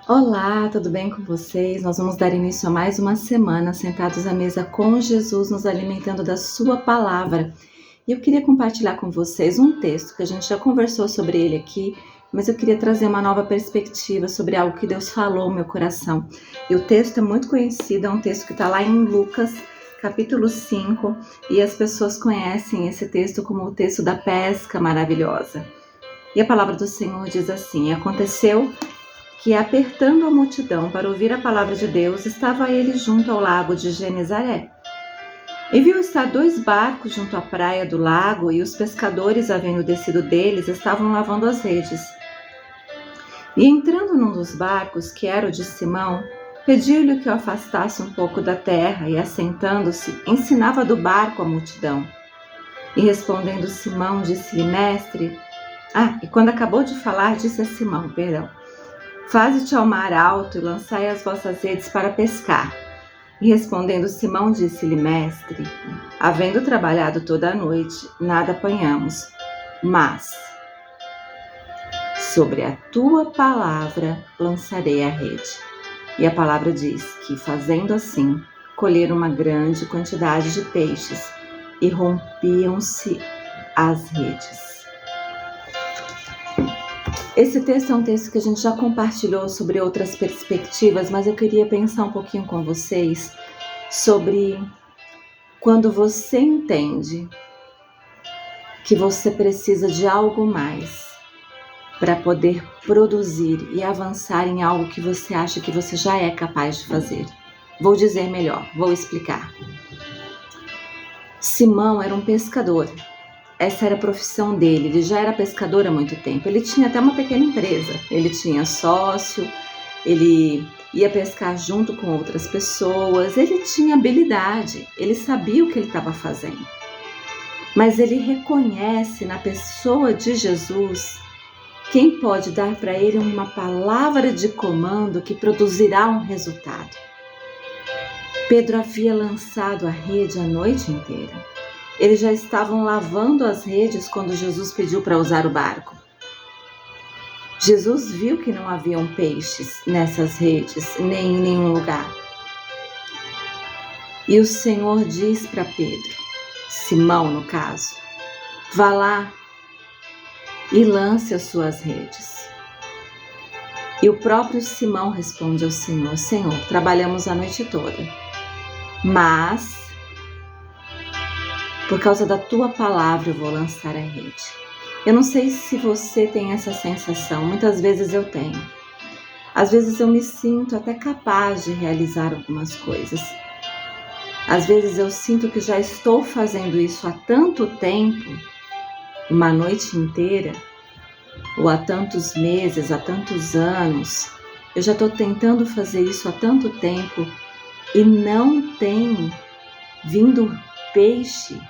Olá, tudo bem com vocês? Nós vamos dar início a mais uma semana sentados à mesa com Jesus, nos alimentando da sua palavra. E eu queria compartilhar com vocês um texto que a gente já conversou sobre ele aqui, mas eu queria trazer uma nova perspectiva sobre algo que Deus falou no meu coração. E o texto é muito conhecido, é um texto que está lá em Lucas, capítulo 5, e as pessoas conhecem esse texto como o texto da pesca maravilhosa. E a palavra do Senhor diz assim: aconteceu que, apertando a multidão para ouvir a palavra de Deus, estava ele junto ao lago de Genezaré. E viu estar 2 barcos junto à praia do lago, e os pescadores, havendo descido deles, estavam lavando as redes. E entrando num dos barcos, que era o de Simão, pediu-lhe que o afastasse um pouco da terra, e assentando-se, ensinava do barco a multidão. E respondendo Simão, disse-lhe: Mestre... e quando acabou de falar, disse a Simão, Faze-te ao mar alto e lançai as vossas redes para pescar. E respondendo Simão, disse-lhe: Mestre, havendo trabalhado toda a noite, nada apanhamos, mas sobre a tua palavra lançarei a rede. E a palavra diz que, fazendo assim, colheram uma grande quantidade de peixes e rompiam-se as redes. Esse texto é um texto que a gente já compartilhou sobre outras perspectivas, mas eu queria pensar um pouquinho com vocês sobre quando você entende que você precisa de algo mais para poder produzir e avançar em algo que você acha que você já é capaz de fazer. Vou dizer melhor, vou explicar. Simão era um pescador. Essa era a profissão dele, ele já era pescador há muito tempo. Ele tinha até uma pequena empresa, ele tinha sócio, ele ia pescar junto com outras pessoas, ele tinha habilidade, ele sabia o que ele estava fazendo. Mas ele reconhece na pessoa de Jesus quem pode dar para ele uma palavra de comando que produzirá um resultado. Pedro havia lançado a rede a noite inteira. Eles já estavam lavando as redes quando Jesus pediu para usar o barco. Jesus viu que não haviam peixes nessas redes, nem em nenhum lugar. E o Senhor diz para Pedro, Simão no caso, vá lá e lance as suas redes. E o próprio Simão responde ao Senhor: Senhor, trabalhamos a noite toda, mas por causa da tua palavra eu vou lançar a rede. Eu não sei se você tem essa sensação, muitas vezes eu tenho. Às vezes eu me sinto até capaz de realizar algumas coisas. Às vezes eu sinto que já estou fazendo isso há tanto tempo, uma noite inteira, ou há tantos meses, há tantos anos. Eu já estou tentando fazer isso há tanto tempo e não tem vindo peixe.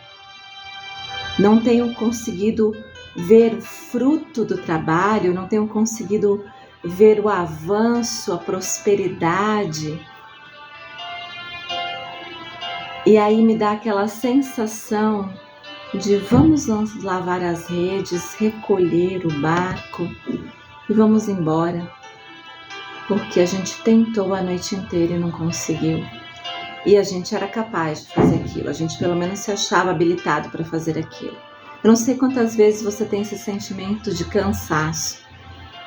Não tenho conseguido ver o fruto do trabalho, não tenho conseguido ver o avanço, a prosperidade. E aí me dá aquela sensação de vamos lavar as redes, recolher o barco e vamos embora. Porque a gente tentou a noite inteira e não conseguiu. E a gente era capaz de fazer aquilo, a gente pelo menos se achava habilitado para fazer aquilo. Eu não sei quantas vezes você tem esse sentimento de cansaço,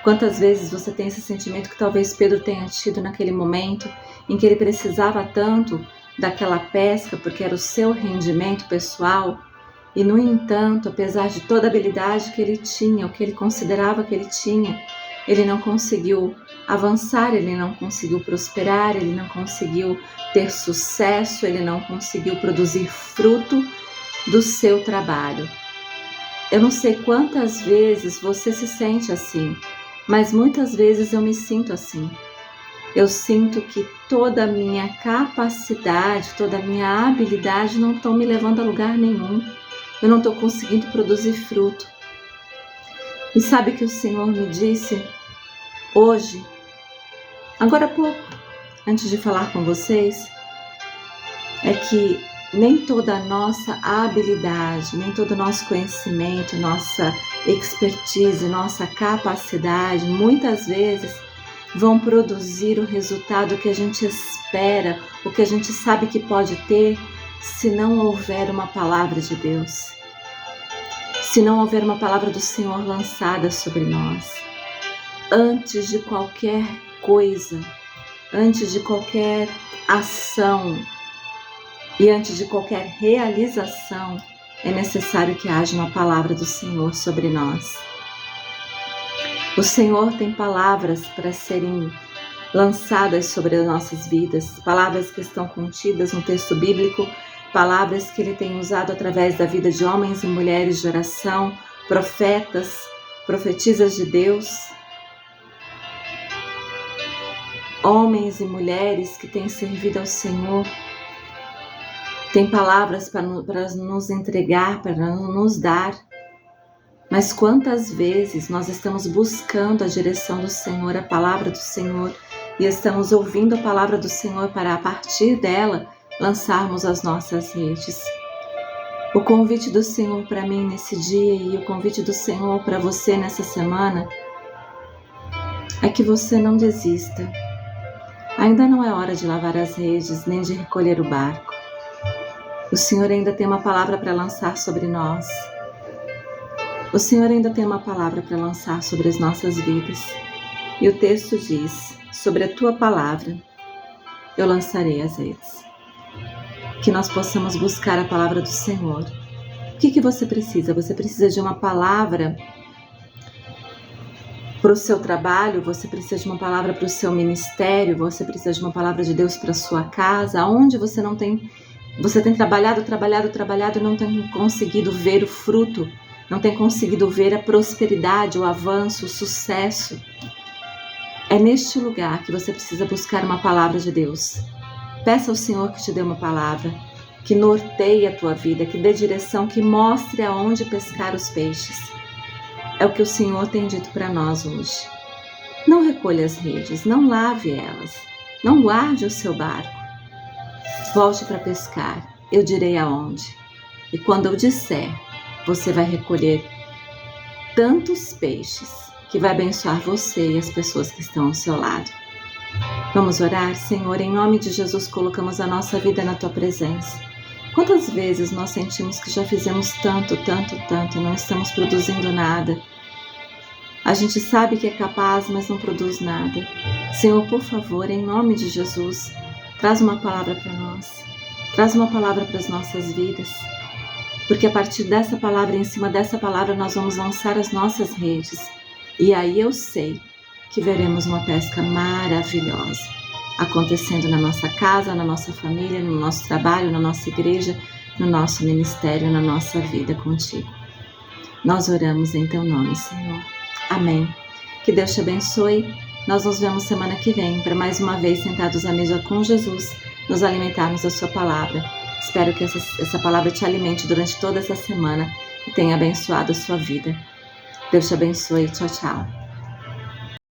quantas vezes você tem esse sentimento que talvez Pedro tenha tido naquele momento em que ele precisava tanto daquela pesca porque era o seu rendimento pessoal e, no entanto, apesar de toda a habilidade que ele tinha, o que ele considerava que ele tinha, ele não conseguiu avançar, ele não conseguiu prosperar, ele não conseguiu ter sucesso, ele não conseguiu produzir fruto do seu trabalho. Eu não sei quantas vezes você se sente assim, mas muitas vezes eu me sinto assim. Eu sinto que toda a minha capacidade, toda a minha habilidade não estão me levando a lugar nenhum. Eu não estou conseguindo produzir fruto. E sabe que o Senhor me disse hoje, agora há pouco, antes de falar com vocês, é que nem toda a nossa habilidade, nem todo o nosso conhecimento, nossa expertise, nossa capacidade, muitas vezes vão produzir o resultado que a gente espera, o que a gente sabe que pode ter, se não houver uma palavra de Deus, se não houver uma palavra do Senhor lançada sobre nós. Antes de qualquer coisa, antes de qualquer ação e antes de qualquer realização, é necessário que haja uma palavra do Senhor sobre nós. O Senhor tem palavras para serem lançadas sobre as nossas vidas, palavras que estão contidas no texto bíblico, palavras que Ele tem usado através da vida de homens e mulheres de oração, profetas, profetisas de Deus, homens e mulheres que têm servido ao Senhor, tem palavras para nos entregar, para nos dar. Mas quantas vezes nós estamos buscando a direção do Senhor, a palavra do Senhor, e estamos ouvindo a palavra do Senhor para, a partir dela, lançarmos as nossas redes. O convite do Senhor para mim nesse dia e o convite do Senhor para você nessa semana é que você não desista. Ainda não é hora de lavar as redes, nem de recolher o barco. O Senhor ainda tem uma palavra para lançar sobre nós. O Senhor ainda tem uma palavra para lançar sobre as nossas vidas. E o texto diz: sobre a tua palavra eu lançarei as redes. Que nós possamos buscar a palavra do Senhor. O que você precisa? Você precisa de uma palavra para o seu trabalho, você precisa de uma palavra para o seu ministério, você precisa de uma palavra de Deus para a sua casa, onde você tem trabalhado e não tem conseguido ver o fruto, não tem conseguido ver a prosperidade, o avanço, o sucesso. É neste lugar que você precisa buscar uma palavra de Deus. Peça ao Senhor que te dê uma palavra, que norteie a tua vida, que dê direção, que mostre aonde pescar os peixes. É o que o Senhor tem dito para nós hoje. Não recolha as redes, não lave elas, não guarde o seu barco. Volte para pescar, eu direi aonde. E quando eu disser, você vai recolher tantos peixes que vai abençoar você e as pessoas que estão ao seu lado. Vamos orar? Senhor, em nome de Jesus, colocamos a nossa vida na Tua presença. Quantas vezes nós sentimos que já fizemos tanto, não estamos produzindo nada? A gente sabe que é capaz, mas não produz nada. Senhor, por favor, em nome de Jesus, traz uma palavra para nós. Traz uma palavra para as nossas vidas. Porque a partir dessa palavra, em cima dessa palavra, nós vamos lançar as nossas redes. E aí eu sei que veremos uma pesca maravilhosa acontecendo na nossa casa, na nossa família, no nosso trabalho, na nossa igreja, no nosso ministério, na nossa vida contigo. Nós oramos em Teu nome, Senhor. Amém. Que Deus te abençoe. Nós nos vemos semana que vem para mais uma vez sentados à mesa com Jesus, nos alimentarmos da Sua palavra. Espero que essa palavra te alimente durante toda essa semana e tenha abençoado a sua vida. Deus te abençoe. Tchau, tchau.